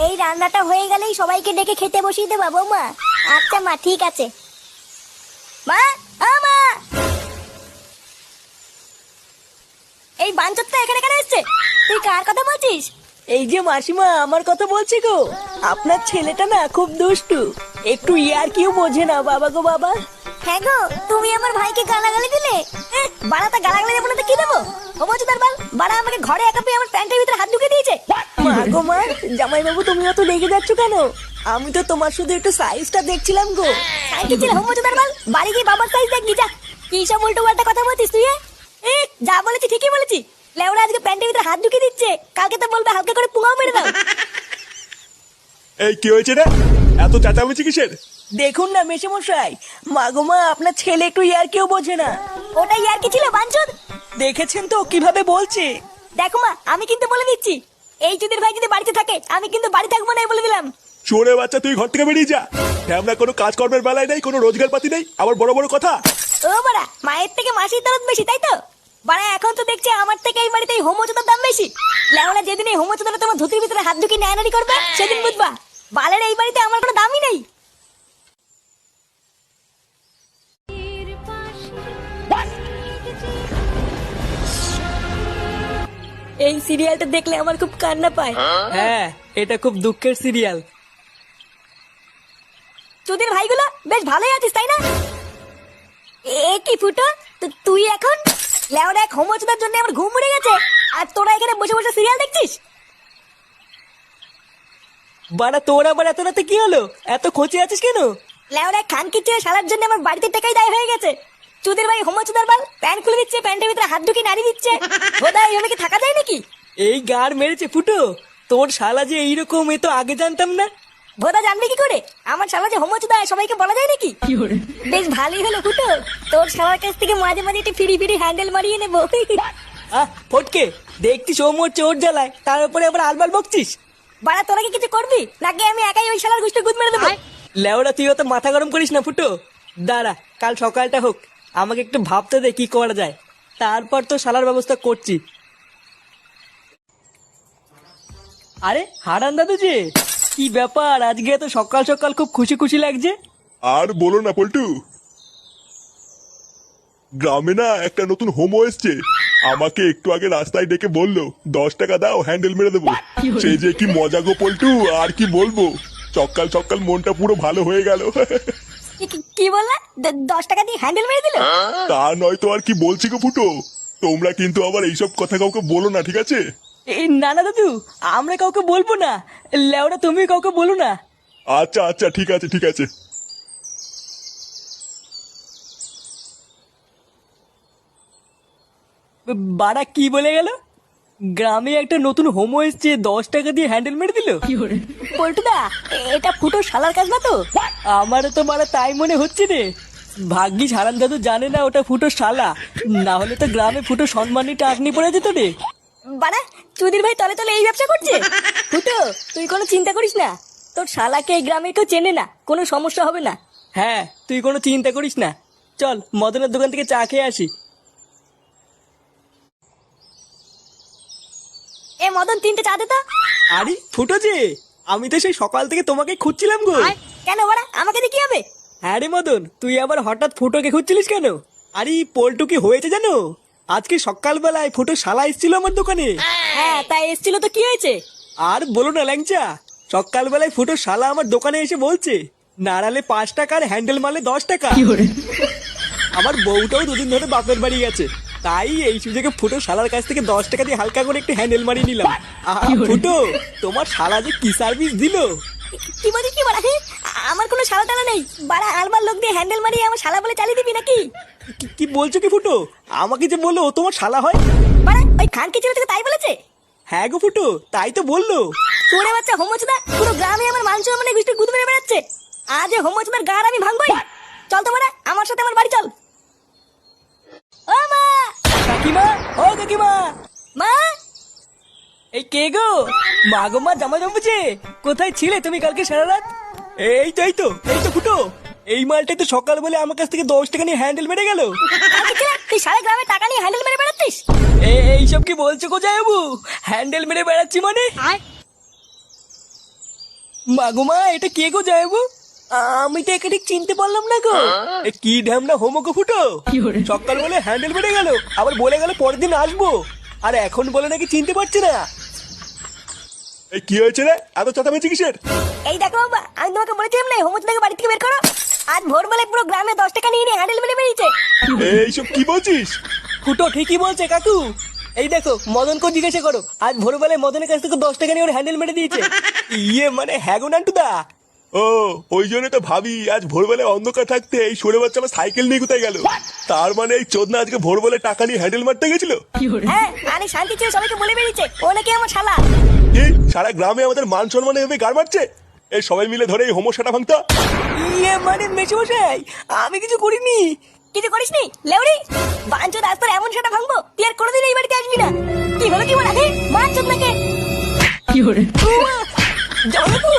এই রান্নাটা হয়ে গেলেই সবাইকে ডেকে খেতে বসিয়ে দেবো বৌমা। আচ্ছা মা, ঠিক আছে। মা, ও মা, এই বাঞ্চতটা এখানে কেন এসছে? তুই কার কথা বলছিস? এই যে মাসিমা, আমার কথা বলছি গো। আপনার ছেলেটা না খুব দুষ্টু, একটু ইয়ার কিউ বোঝে না বাবা গো বাবা। হ্যাঁ গো, তুমি আমার ভাইকে গালাগালি দিলে। বাড়াটা গালাগালি দেবো না তো কি দেবো? ও বলছো তার বাল, বাড়া আমাকে ঘরে একা পেয়ে আমার প্যান্টের ভিতরে হাত ঢুকে দিয়েছে। মা গো মা, জামাই বাবু তুমি অত রেগে যাচ্ছ কেন? আমি তো তোমার শুধু একটু সাইজটা দেখছিলাম গো। সাইজ ছিল হোম তার বাল, বাড়ি গিয়ে বাবার সাইজ দেখবি যা। কি সব উল্টো পাল্টা কথা বলছিস তুই? যা বলেছি ঠিকই বলেছি। লেওরা আজকে প্যান্টের ভিতরে হাত ঢুকে দিচ্ছে, কালকে তো বলবে হালকা করে পুঙাও মেরে দাও। এই কি হয়েছে রে? এত চেঁচামেচি কিসের? দেখুন না মেশামশাই, মা গো মা, আপনার ছেলে একটু ইয়ার কিউ বোঝে না। ওটাই আর কি ছিল বাঞ্চদ? দেখেছেন তো কিভাবে বলছে। দেখো মা, আমি কিন্তু বলে দিচ্ছি, এই চুদির ভাই যদি বাড়িতে থাকে আমি কিন্তু বাড়ি থাকবো না, বলে দিলাম। চোরে বাচ্চা, তুই ঘর থেকে বেরিয়ে যা। আমরা কোনো কাজকর্মের বেলায় নেই, কোনো রোজগার পাতি নেই, আবার বড় বড় কথা। ও বাড়া, মায়ের থেকে মাসির দরদ বেশি, তাই তো? বাড়া এখন তো দেখছি আমার থেকে এই বাড়িতে হোমোচোদার দাম বেশি। লেওরা যেদিন এই হোমোচোদারা তোমার ধুতির ভিতরে হাত ঢুকিয়ে নেয়ানারি করবে সেদিন বুঝবা বালের এই বাড়িতে আমার কোনো দামই নেই। এই সিরিয়ালটা দেখলে আমার খুব কান্না পায়। হ্যাঁ, এটা খুব দুঃখের সিরিয়াল। চুদির ভাইগুলো বেশ ভালোই আছিস, তাই না? এ কি ফুটো, তুই এখন লেওরা এক হোমোচোদার জন্য আমার ঘুম উড়ে গেছে, আর তোরা এখানে বসে বসে সিরিয়াল দেখছিস? বাড়া তোর আবার এত রাতে কি হলো? এত খোঁচে আছিস কেন? লেওরা খানকি ছেড়ে সারার জন্য আমার বাড়িতে টাকাই দায় হয়ে গেছে। চুদির ভাই হোমোচোদার বাল প্যান্ট খুলে দিচ্ছে, প্যান্টের ভিতরে হাত ঢুকিয়ে নাড়ি দিচ্ছে। বোধহয় এইভাবে কি থাকা যায় নাকি? এই গার মেরেছে ফুটো, তোর শালা যে এইরকম, এ তো আগে জানতাম না। ভোদা জানবে কি করে আমার শালা যে হোমোচোদা সবাইকে বলা যায় নাকি? বেশ ভালোই হলো ফুটো, তোর শালার কাছ থেকে মাঝে মাঝে একটু ফিরি ফিরি হ্যান্ডেল মারিয়ে নেবো। ফটকে, দেখছিস ও মরছে ওর জ্বালায়, তার উপরে আবার আলবাল বকছিস। বাড়া তোরা কি কিছু করবি নাকি আমি একাই ওই শালার গুষ্টি গুদ মেরে দেবো? লেওড়া তুই অত মাথা গরম করিস না ফুটো। দাঁড়া, কাল সকালটা হোক, আমাকে একটু ভাবতে দে কি করা যায়, তারপর তো শালার ব্যবস্থা করছি। আরে হারান দাদু যে, কি ব্যাপার আজকে এত সকাল সকাল খুব খুশি খুশি লাগছে? আর বলো না পল্টু, গ্রামে না একটা নতুন হোমো এসছে। আমাকে একটু আগে রাস্তায় ডেকে বললো 10 টাকা দাও, হ্যান্ডেল মেরে দেবো। সেই যে কি মজা গো পল্টু, আর কি বলবো। সকাল সকাল মনটা পুরো ভালো হয়ে গেল। কি বললা? 10 টাকা দিয়ে হ্যান্ডেল মেরে দিল? তা নয় তো আর কি বলছি গো ফুটো। তোমরা কিন্তু আবার এইসব কথা কাউকে বলো না, ঠিক আছে? এই না না দাদু, আমরা কাউকে বলবো না। লেওড়া তুমি কাউকে বলো না। আচ্ছা আচ্ছা, ঠিক আছে ঠিক আছে। বাড়া কি বলে গেল? গ্রামে একটা নতুন হোমো এসছে, 10 টাকা দিয়ে হ্যান্ডেল মেরে দিল। পল্টুদা, এটা ফুটো শালার কাজ না তো? আমারও তো বাড়া তাই মনে হচ্ছে রে। ভাগ্যিস হারান দাদু জানে না ওটা ফুটো শালা, না হলে তো গ্রামে ফুটো সম্মানী টাকনি পড়ে যেত রে। বাড়া চুদির ভাই তলে তলে এই ব্যবসা করছে। ফুটো, তুই কোনো চিন্তা করিস না, তোর শালাকে এই গ্রামে কেউ চেনে না, কোনো সমস্যা হবে না। হ্যাঁ, তুই কোনো চিন্তা করিস না। চল মদনের দোকান থেকে চা খেয়ে আসি। এ মদন, 3টে চা দে তো। আরে ফুটো যে, আমি তো সেই সকাল থেকে তোমাকে খুঁজছিলাম গো। কেন বাড়া, আমাকে দিয়ে কি হবে? হ্যাঁ রে মদন, তুই আবার হঠাৎ ফুটোকে খুঁজছিলিস কেন? আরে পল্টু কি হয়েছে জানো? আজকে সকালবেলায় ফুটো শালা এসেছিল আমার দোকানে। হ্যাঁ, তাই এসেছিল তো কি হয়েছে? আর বলো না ল্যাংচা, সকালবেলায় ফুটো শালা আমার দোকানে এসে বলছে নাড়ালে 5 টাকা আর হ্যান্ডেল মারলে 10 টাকা। আমার বউটাও 2 দিন ধরে বাপের বাড়ি গেছে, তাই এই সুযোগে ফুটো শালার কাছ থেকে 10 টাকা দিয়ে হালকা করে একটু হ্যান্ডেল মারিয়ে নিলাম। ফুটো, তোমার শালা যে কি সার্ভিস দিল! কি বলছিস কি বাড়া? আমার কোনো শালা টালা নেই বাড়া, আলবার লোক দিয়ে হ্যান্ডেল মারিয়ে আমার শালা বলে চালিয়ে দিবি নাকি? কি বলছো কি ফুটো? আমাকে যে বললো ও তোমার শালা হয়। বাড়া ওই খানকি ছেলে থেকে তাই বলেছে? হ্যাঁ গো ফুটো, তাই তো বললো। তোরে বাচ্চা হোমোচোদা, পুরো গ্রামে আমার মান সম্মানে গুষ্টি গুদ মেরে বেড়াচ্ছে। আজ এই হোমোচোদার গার আমি ভাঙবই। চল তো বাড়া, আমার সাথে আমার বাড়ি চল। ও মা! কাকিমা, ও কাকিমা! মা! এই কে গো? মা গো মা, জামাই বাবু যে, কোথায় ছিলে তুমি কালকে সারা রাত? এই তো এই তো এই তো ফুটো, এই মালটাই তো সকাল বলে আমার কাছ থেকে 10 টাকা নিয়ে হ্যান্ডেল মেরে গেল। খানকি ছেলে, তুই সারা গ্রামে টাকা নিয়ে হ্যান্ডেল মেরে বেড়াচ্ছিস? এইসব কি বলছো গো জামাই বাবু? হ্যান্ডেল মেরে বেড়াচ্ছি মানে? মাগুমা এটা কে গো যাইবো? আমি তো একে ঠিক চিনতে পারলাম না গো। এ কি ঢ্যামনা হোমকো ফুটো, সকাল বলে হ্যান্ডেল মেরে গেল, আবার বলে গেল পরের দিন আসবো, আর এখন বলে নাকি চিনতে পারছে না। এই কি হয়েছে রে, এত চেঁচামেচি কিসের? এই দেখো বাবা, আমি তোমাকে বলেছিলাম না হোমচোদাকে বাড়ি থেকে বের করো। আজ ভোরবেলায় পুরো গ্রামে 10 টাকা নিয়ে হ্যান্ডেল মেরে বেরিয়েছে। এইসব কি বলছিস? ফুটো ঠিকই বলছে কাকু। এই দেখো মদনকে জিজ্ঞাসা করো, আজ ভোরবেলায় মদনের কাছ থেকে 10 টাকা নিয়ে ওর হ্যান্ডেল মেরে দিয়েছে। ইয়ে মানে হ্যাঁ গো নান্টুদা। ও ওই জন্য তো ভাবি আজ ভোরবেলায় অন্ধকার থাকতে এই সরে বাচ্চা আমার সাইকেল নিয়ে কোথায় গেল। তার মানে এই চোদনা আজকে ভোরবেলায় টাকা নিয়ে হ্যান্ডেল মারতে গেছিল। হ্যাঁ, আরে শান্তি ছিল, সবাইকে বলে বেরিয়েছে ও নাকি আমার শালা। কি সারা গ্রামে আমাদের মান সম্মান এভাবে গাড় মারছে? এই সবাই মিলে ধরে এই হোমোসাটা ভাঙতা। ইয়ে মানে মেশমশাই আমি কিছু করিনি। কিছু করিসনি লেউরি? বাঞ্চোদ আজ তোর এমন সেটা ভাঙবো তুই আর কোনোদিন এই বাড়িতে আসবি না। কি হলো কি বলা হে বাঞ্চোদ নাকি? কি হরে জানো তো